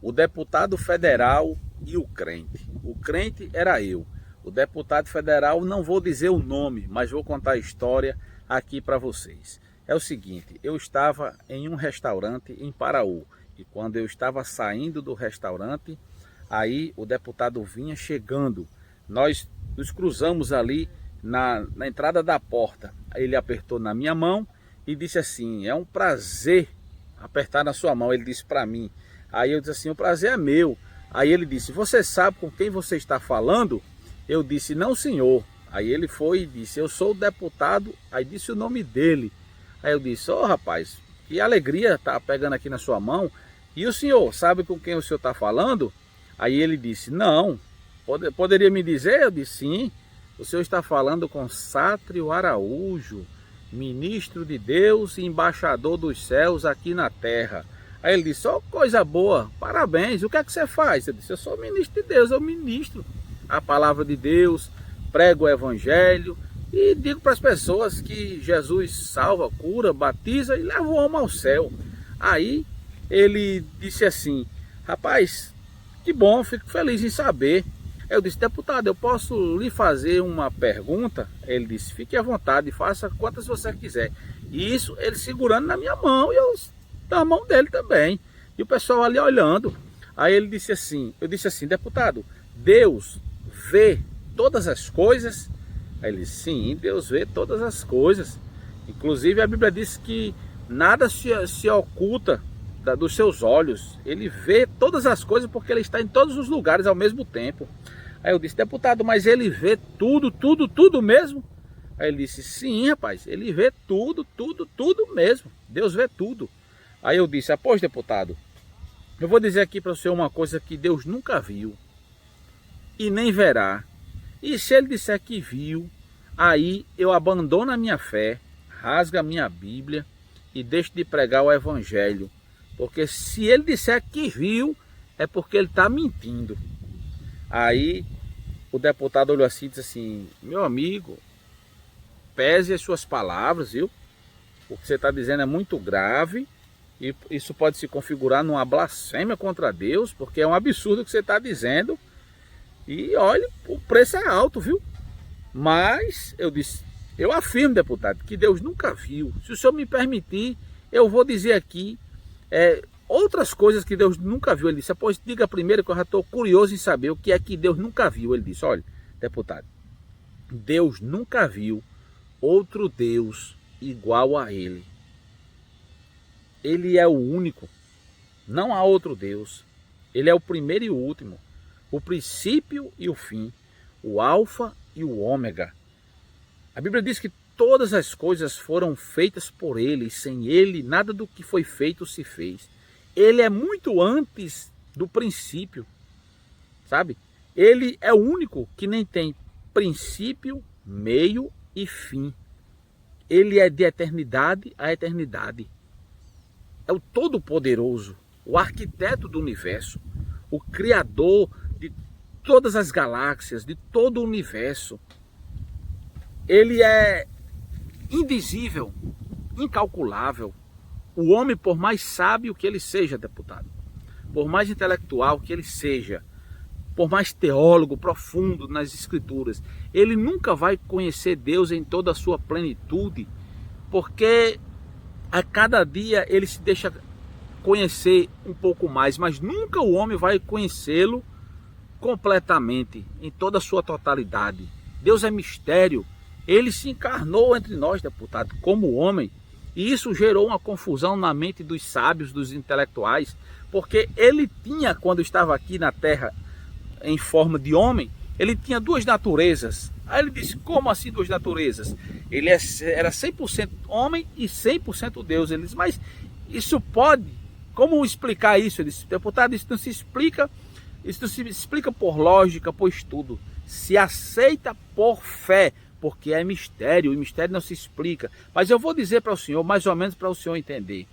o deputado federal e o crente. O crente era eu. O deputado federal, não vou dizer o nome, mas vou contar a história aqui para vocês. É o seguinte, eu estava em um restaurante em Paraú, e quando eu estava saindo do restaurante, aí o deputado vinha chegando. Nós nos cruzamos ali na entrada da porta. Ele apertou na minha mão e disse assim: é um prazer apertar na sua mão. Ele disse para mim. Aí eu disse assim: o prazer é meu. Aí ele disse: você sabe com quem você está falando? Eu disse: não, senhor. Aí ele foi e disse: eu sou o deputado. Aí disse o nome dele. Aí eu disse: ô rapaz, que alegria tá pegando aqui na sua mão. E o senhor sabe com quem o senhor está falando? Aí ele disse: não. Poderia me dizer? Eu disse: sim. O senhor está falando com Sátrio Araújo, ministro de Deus e embaixador dos céus aqui na terra. Aí ele disse: ó, coisa boa, parabéns. O que é que você faz? Eu disse: eu sou ministro de Deus, eu ministro a palavra de Deus, prego o evangelho e digo para as pessoas que Jesus salva, cura, batiza e leva o homem ao céu. Aí ele disse assim: rapaz, que bom, fico feliz em saber. Eu disse: deputado, eu posso lhe fazer uma pergunta? Ele disse: fique à vontade, faça quantas você quiser. E isso ele segurando na minha mão e eu na mão dele também. E o pessoal ali olhando. Aí ele disse assim, eu disse assim: deputado, Deus vê todas as coisas? Aí ele disse: sim, Deus vê todas as coisas. Inclusive a Bíblia diz que nada se oculta dos seus olhos. Ele vê todas as coisas porque ele está em todos os lugares ao mesmo tempo. Aí eu disse: deputado, mas ele vê tudo, tudo, tudo mesmo? Aí ele disse: sim, rapaz, ele vê tudo, tudo, tudo mesmo. Deus vê tudo. Aí eu disse: pois, deputado, eu vou dizer aqui para o senhor uma coisa que Deus nunca viu e nem verá. E se ele disser que viu, aí eu abandono a minha fé, rasgo a minha Bíblia e deixo de pregar o evangelho. Porque se ele disser que viu, é porque ele está mentindo. Aí o deputado olhou assim e disse assim: meu amigo, pese as suas palavras, viu? O que você está dizendo é muito grave e isso pode se configurar numa blasfêmia contra Deus, porque é um absurdo o que você está dizendo. E olha, o preço é alto, viu? Mas eu disse: eu afirmo, deputado, que Deus nunca viu. Se o senhor me permitir, eu vou dizer aqui outras coisas que Deus nunca viu. Ele disse: pois diga primeiro, que eu já estou curioso em saber o que é que Deus nunca viu. Ele disse: olha, deputado, Deus nunca viu outro Deus igual a ele. Ele é o único, não há outro Deus. Ele é o primeiro e o último, o princípio e o fim, o alfa e o ômega. A Bíblia diz que todas as coisas foram feitas por ele, e sem ele nada do que foi feito se fez. Ele é muito antes do princípio, sabe? Ele é o único que nem tem princípio, meio e fim. Ele é de eternidade a eternidade. É o Todo-Poderoso, o arquiteto do universo, o criador de todas as galáxias, de todo o universo. Ele é indizível, incalculável. O homem, por mais sábio que ele seja, deputado, por mais intelectual que ele seja, por mais teólogo profundo nas escrituras, ele nunca vai conhecer Deus em toda a sua plenitude, porque a cada dia ele se deixa conhecer um pouco mais, mas nunca o homem vai conhecê-lo completamente, em toda a sua totalidade. Deus é mistério. Ele se encarnou entre nós, deputado, como homem. E isso gerou uma confusão na mente dos sábios, dos intelectuais, porque ele tinha, quando estava aqui na terra em forma de homem, ele tinha duas naturezas. Aí ele disse: como assim duas naturezas? Ele era 100% homem e 100% Deus. Ele disse: mas isso pode? Como explicar isso? Ele disse: deputado, isso não se explica, isso não se explica por lógica, por estudo. Se aceita por fé, porque é mistério, e mistério não se explica. Mas eu vou dizer para o senhor, mais ou menos para o senhor entender.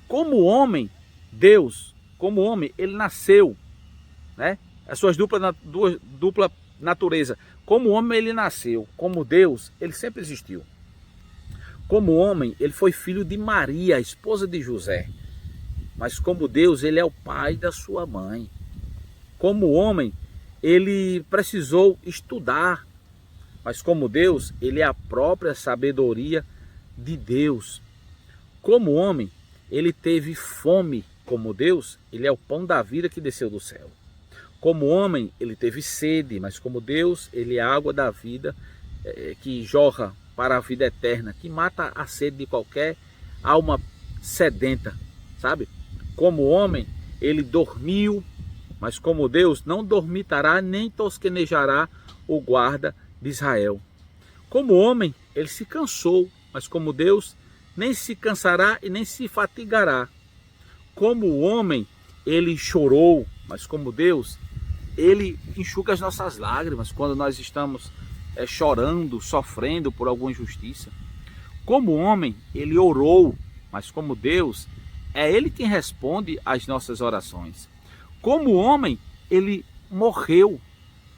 Como homem, Deus, como homem, ele nasceu, né? As suas dupla natureza. Como homem, ele nasceu. Como Deus, ele sempre existiu. Como homem, ele foi filho de Maria, esposa de José. mas como Deus, ele é o pai da sua mãe. Como homem, ele precisou estudar, mas como Deus, ele é a própria sabedoria de Deus. Como homem, ele teve fome. Como Deus, ele é o pão da vida que desceu do céu. Como homem, ele teve sede, mas como Deus, ele é a água da vida que jorra para a vida eterna, que mata a sede de qualquer alma sedenta, sabe? Como homem, ele dormiu, mas como Deus, não dormitará nem tosquenejará o guarda de Israel. Como homem, ele se cansou, mas como Deus, nem se cansará e nem se fatigará. Como homem, ele chorou, mas como Deus, ele enxuga as nossas lágrimas quando nós estamos chorando, sofrendo por alguma injustiça. Como homem, ele orou, mas como Deus, é ele quem responde às nossas orações. Como homem, ele morreu,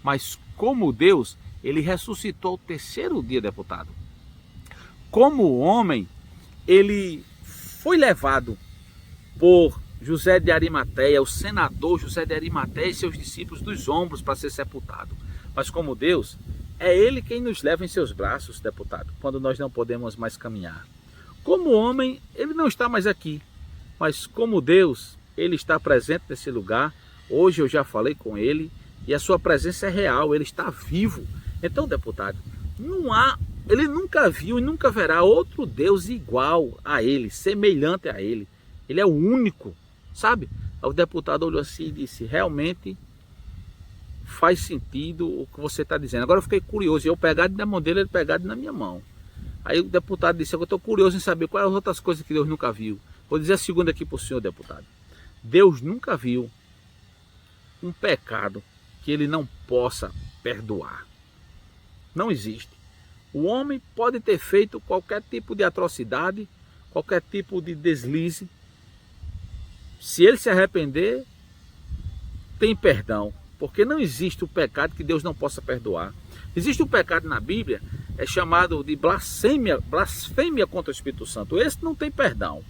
mas como Deus, ele ressuscitou ao terceiro dia, deputado. Como homem, ele foi levado por José de Arimateia, o senador José de Arimateia e seus discípulos dos ombros para ser sepultado. Mas como Deus, é ele quem nos leva em seus braços, deputado, quando nós não podemos mais caminhar. Como homem, ele não está mais aqui, mas como Deus, ele está presente nesse lugar. Hoje eu já falei com ele e a sua presença é real, ele está vivo. Então, deputado, ele nunca viu e nunca verá outro Deus igual a ele, semelhante a ele. Ele é o único, sabe? O deputado olhou assim e disse, realmente faz sentido o que você está dizendo. Agora eu fiquei curioso, eu pegado na mão dele, ele pegado na minha mão. Aí o deputado disse, eu estou curioso em saber quais as outras coisas que Deus nunca viu. Vou dizer a segunda aqui para o senhor, deputado. Deus nunca viu um pecado que ele não possa perdoar. Não existe. O homem pode ter feito qualquer tipo de atrocidade, qualquer tipo de deslize. Se ele se arrepender, tem perdão. Porque não existe o pecado que Deus não possa perdoar. Existe um pecado na Bíblia, é chamado de blasfêmia contra o Espírito Santo. Esse não tem perdão,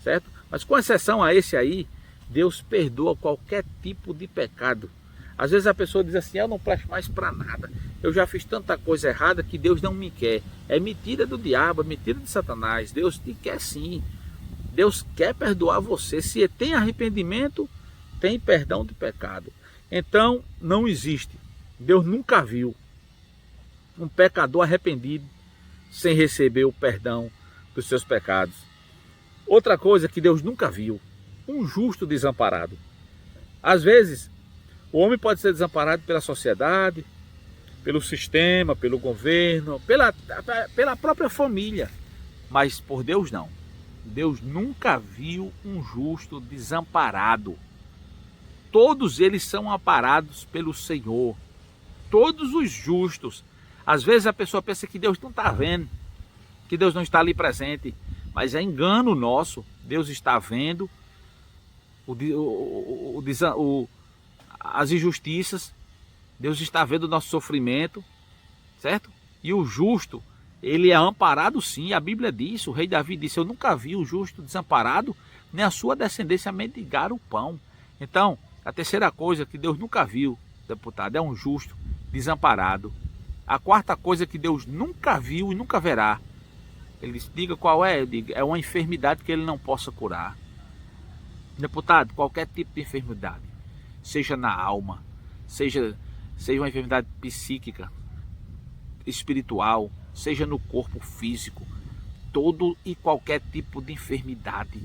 certo? Mas com exceção a esse aí, Deus perdoa qualquer tipo de pecado. Às vezes a pessoa diz assim, eu não presto mais para nada. Eu já fiz tanta coisa errada que Deus não me quer. É mentira do diabo, é mentira de Satanás. Deus te quer sim. Deus quer perdoar você. Se tem arrependimento, tem perdão de pecado. Então, não existe. Deus nunca viu um pecador arrependido sem receber o perdão dos seus pecados. Outra coisa que Deus nunca viu, um justo desamparado. Às vezes, o homem pode ser desamparado pela sociedade, pelo sistema, pelo governo, pela própria família. Mas por Deus não. Deus nunca viu um justo desamparado. Todos eles são amparados pelo Senhor. Todos os justos. Às vezes a pessoa pensa que Deus não está vendo, que Deus não está ali presente. Mas é engano nosso. Deus está vendo as injustiças. Deus está vendo o nosso sofrimento, certo? E o justo, ele é amparado sim. A Bíblia diz, o rei Davi disse, eu nunca vi o justo desamparado, nem a sua descendência mendigar o pão. Então, a terceira coisa que Deus nunca viu, deputado, é um justo desamparado. A quarta coisa que Deus nunca viu e nunca verá, ele diz, diga qual é? Eu digo, é uma enfermidade que ele não possa curar. Deputado, qualquer tipo de enfermidade, seja na alma, seja uma enfermidade psíquica, espiritual, seja no corpo físico, todo e qualquer tipo de enfermidade,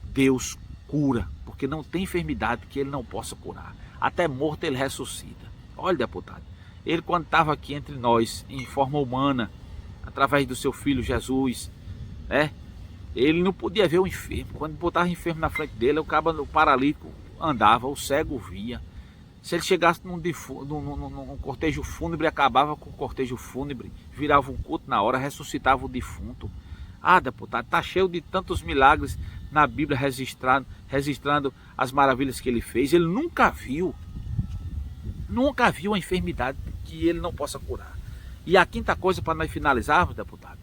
Deus cura, porque não tem enfermidade que ele não possa curar. Até morto ele ressuscita. Olha, deputado, ele quando estava aqui entre nós, em forma humana, através do seu filho Jesus, né? Ele não podia ver o enfermo. Quando botava o enfermo na frente dele, o paralítico andava, o cego via. Se ele chegasse num cortejo fúnebre, acabava com o cortejo fúnebre, virava um culto na hora, ressuscitava o defunto. Ah, deputado, está cheio de tantos milagres na Bíblia registrando as maravilhas que ele fez. Ele nunca viu a enfermidade que ele não possa curar. E a quinta coisa, para nós finalizarmos, deputado,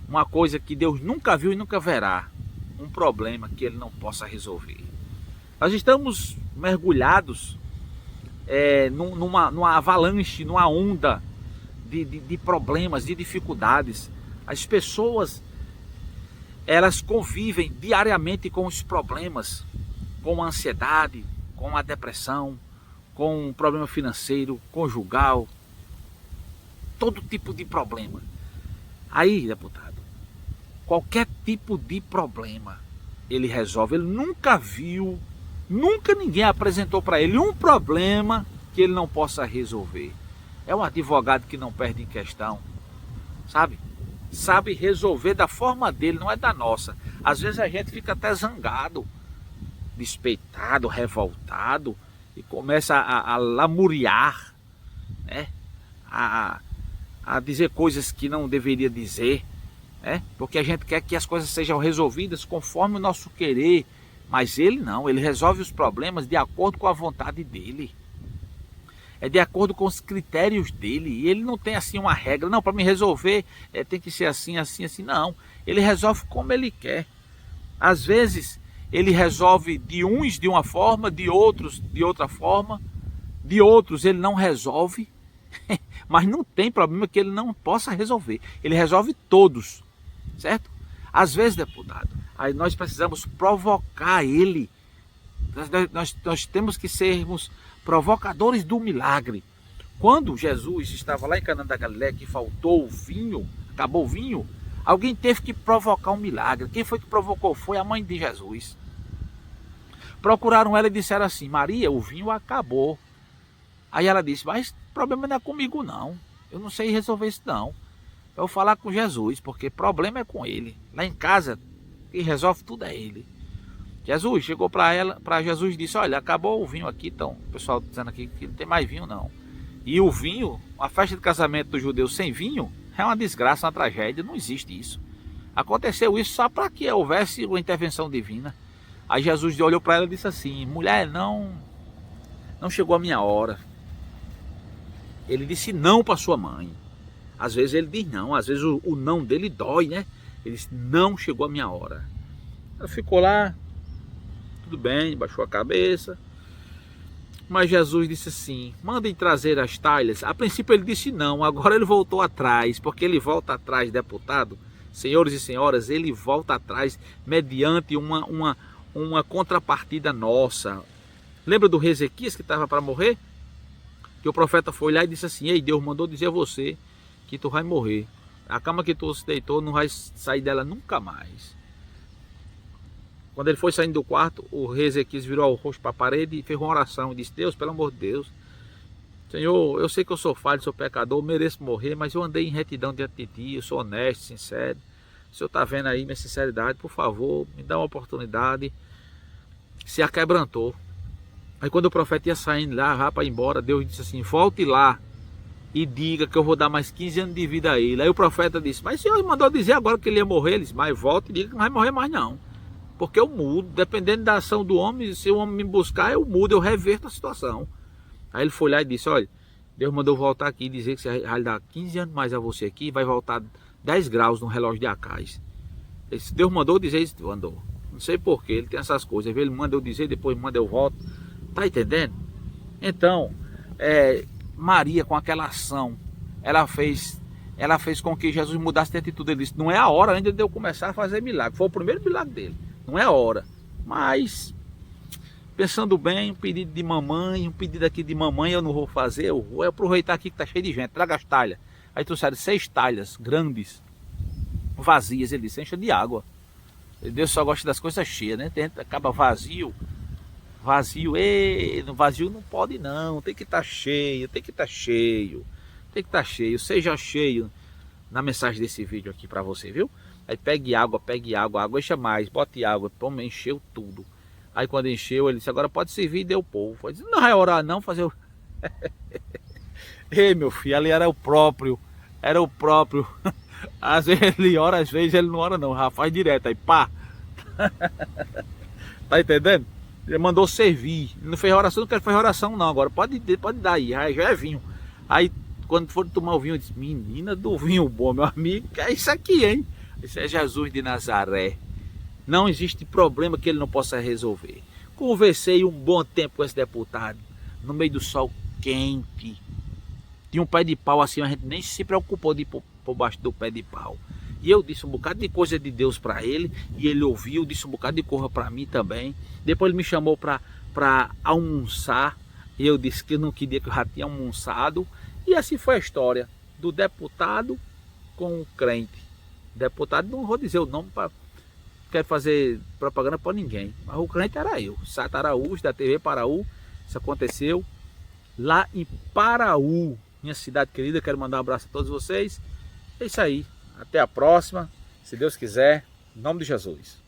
uma coisa que Deus nunca viu e nunca verá, um problema que ele não possa resolver. Nós estamos mergulhados numa avalanche, numa onda de problemas, de dificuldades. As pessoas, elas convivem diariamente com os problemas, com a ansiedade, com a depressão, com o problema financeiro, conjugal, todo tipo de problema. Aí, deputado, qualquer tipo de problema ele resolve. Ele nunca viu, nunca ninguém apresentou para ele um problema que ele não possa resolver. É um advogado que não perde em questão, sabe? Sabe resolver da forma dele, não é da nossa. Às vezes a gente fica até zangado, despeitado, revoltado e começa a lamuriar, né? A dizer coisas que não deveria dizer, né? Porque a gente quer que as coisas sejam resolvidas conforme o nosso querer, mas ele não, ele resolve os problemas de acordo com a vontade dele. É de acordo com os critérios dele, e ele não tem assim uma regra, não, para me resolver tem que ser assim, assim, assim, não. Ele resolve como ele quer. Às vezes ele resolve de uns de uma forma, de outros de outra forma, de outros ele não resolve, mas não tem problema que ele não possa resolver. Ele resolve todos, certo? Às vezes, deputado, aí nós precisamos provocar ele. Nós temos que sermos provocadores do milagre. Quando Jesus estava lá em Caná da Galileia, que faltou o vinho, acabou o vinho, alguém teve que provocar um milagre. Quem foi que provocou? Foi a mãe de Jesus. Procuraram ela e disseram assim: Maria, o vinho acabou. Aí ela disse: mas o problema não é comigo não, eu não sei resolver isso não. Eu vou falar com Jesus, porque problema é com ele. Lá em casa, quem resolve tudo é ele. Jesus chegou para Jesus e disse: olha, acabou o vinho aqui, então o pessoal dizendo aqui que não tem mais vinho não. E o vinho, uma festa de casamento dos judeus sem vinho, é uma desgraça, uma tragédia, não existe isso. Aconteceu isso só para que houvesse uma intervenção divina. Aí Jesus olhou para ela e disse assim: mulher, não chegou a minha hora. Ele disse não para sua mãe. Às vezes ele diz não, às vezes o não dele dói, né? Ele disse: não chegou a minha hora. Ela ficou lá, tudo bem, baixou a cabeça. Mas Jesus disse assim: mandem trazer as talhas. A princípio ele disse não, agora ele voltou atrás, porque ele volta atrás, deputado, senhores e senhoras, ele volta atrás mediante uma contrapartida nossa. Lembra do rei Ezequias que estava para morrer? Que o profeta foi lá e disse assim: ei, Deus mandou dizer a você que tu vai morrer. A cama que tu se deitou não vai sair dela nunca mais. Quando ele foi saindo do quarto, o rei Ezequias virou o rosto para a parede e fez uma oração. E disse: Deus, pelo amor de Deus, Senhor, eu sei que eu sou falho, sou pecador, mereço morrer, mas eu andei em retidão diante de ti, eu sou honesto, sincero. O Senhor está vendo aí minha sinceridade, por favor, me dá uma oportunidade. Se aquebrantou. Aí quando o profeta ia saindo lá para ir embora, Deus disse assim: volte lá e diga que eu vou dar mais 15 anos de vida a ele. Aí o profeta disse: mas o Senhor mandou dizer agora que ele ia morrer. Ele disse: mas volte e diga que não vai morrer mais não. Porque eu mudo, dependendo da ação do homem, se o homem me buscar, eu mudo, eu reverto a situação. Aí ele foi lá e disse: olha, Deus mandou voltar aqui e dizer que você vai dar 15 anos mais a você aqui, vai voltar 10 graus no relógio de Acais. Deus mandou dizer isso, mandou. Não sei porquê, ele tem essas coisas. Ele manda eu dizer, depois manda eu volto. Tá entendendo? Então, Maria, com aquela ação, ela fez com que Jesus mudasse de atitude. Ele disse: não é a hora ainda de eu começar a fazer milagre. Foi o primeiro milagre dele. Não é a hora. Mas, pensando bem, um pedido de mamãe, um pedido aqui de mamãe eu não vou fazer. Eu vou aproveitar aqui que tá cheio de gente. Traga as talhas. Aí trouxeram 6 talhas grandes, vazias. Ele disse: encha de água. Deus só gosta das coisas cheias, né? Tem gente que acaba vazio. Vazio, no vazio não pode não, tem que estar cheio, tem que estar cheio, tem que estar cheio, seja cheio na mensagem desse vídeo aqui para você, viu? Aí pegue água, encha mais, bote água, toma, encheu tudo. Aí quando encheu, ele disse: agora pode servir e deu o povo. Ele disse: não vai orar não, fazer o... Ei meu filho, ali era o próprio. Às vezes ele ora, às vezes ele não ora não, já faz direto, aí pá. Tá entendendo? Ele mandou servir, não fez oração, não quero fazer oração não, agora pode dar aí, já é vinho. Aí quando for tomar o vinho, eu disse: menina do vinho bom, meu amigo, que é isso aqui, hein? Isso é Jesus de Nazaré. Não existe problema que ele não possa resolver. Conversei um bom tempo com esse deputado, no meio do sol quente. Tinha um pé de pau assim, a gente nem se preocupou de ir por baixo do pé de pau. E eu disse um bocado de coisa de Deus para ele, e ele ouviu, disse um bocado de coisa para mim também. Depois ele me chamou para almoçar, e eu disse que não queria, que eu já tinha almoçado. E assim foi a história do deputado com o crente. Deputado, não vou dizer o nome, para quero fazer propaganda para ninguém, mas o crente era eu, Sato Araújo, da TV Paraú. Isso aconteceu lá em Paraú, minha cidade querida. Quero mandar um abraço a todos vocês. É isso aí, até a próxima, se Deus quiser, em nome de Jesus.